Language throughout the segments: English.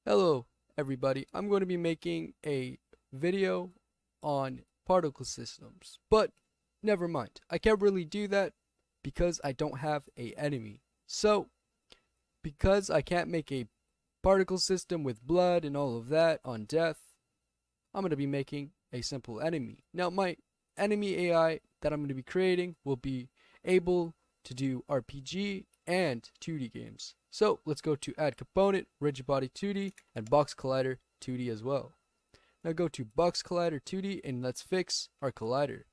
Hello everybody, I'm going to be making a video on particle systems, but never mind. I can't really do that because I don't have a enemy. So, because I can't make a particle system with blood and all of that on death, I'm going to be making a simple enemy. Now my enemy AI that I'm going to be creating will be able to do RPG and 2D games. So let's go to add component, rigid body 2D, and box collider 2D as well. Now go to box collider 2D and let's fix our collider.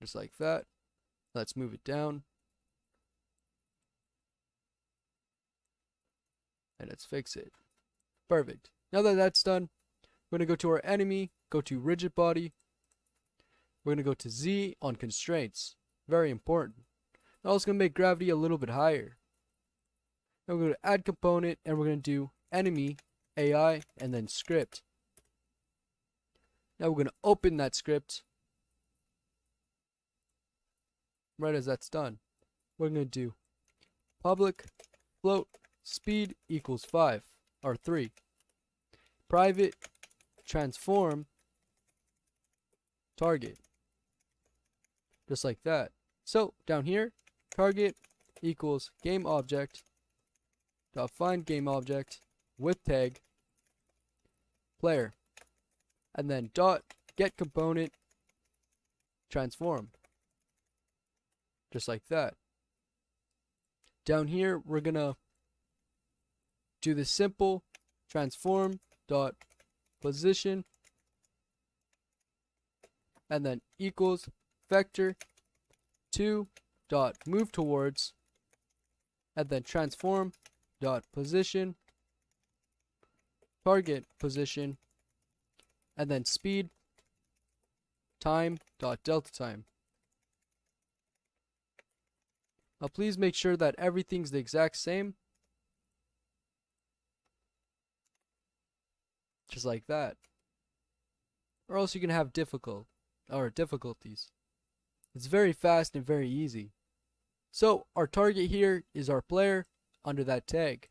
Just like that. Let's move it down. And let's fix it. Perfect. Now that that's done, we're going to go to our enemy, go to rigid body. We're going to go to Z on constraints. Very important. Now it's going to make gravity a little bit higher. Now we're going to add component and we're going to do enemy AI and then script. Now we're going to open that script. Right as that's done, we're going to do public float speed equals 5 or 3. Private transform target. Just like that. So down here, target equals game object dot find game object with tag player, and then dot get component transform. Just like that. Down here, we're gonna do the simple transform dot position and then equals vector 2 dot move towards and then transform dot position target position and then speed time dot delta time. Now please make sure that everything's the exact same. Just like that. Or else you can have difficulties. It's very fast and very easy. So our target here is our player under that tag.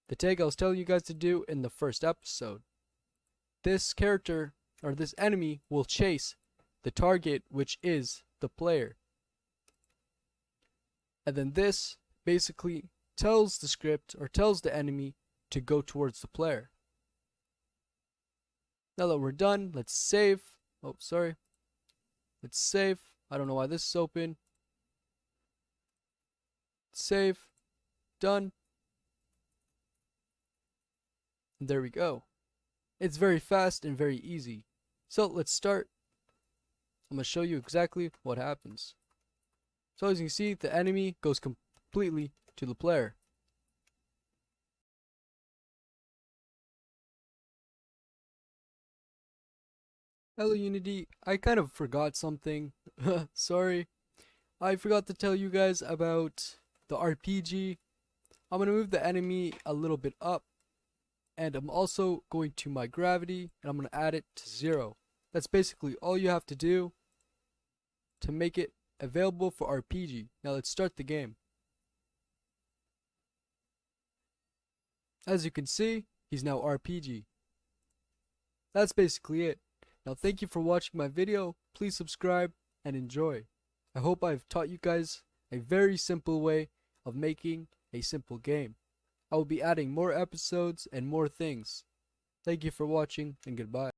The tag I was telling you guys to do in the first episode. This character or this enemy will chase the target, which is the player. And then this basically tells the script or tells the enemy to go towards the player. Now that we're done, let's save. Oh, sorry. Let's save. I don't know why this is open. Save. Done. And there we go. It's very fast and very easy. So let's start. I'm going to show you exactly what happens. So as you can see, the enemy goes completely to the player. Hello Unity, I kind of forgot something. Sorry. I forgot to tell you guys about the RPG. I'm going to move the enemy a little bit up. And I'm also going to my gravity and I'm going to add it to 0. That's basically all you have to do to make it available for RPG. Now let's start the game. As you can see, he's now RPG. That's basically it. Now thank you for watching my video. Please subscribe and enjoy. I hope I've taught you guys a very simple way of making a simple game. I will be adding more episodes and more things. Thank you for watching and goodbye.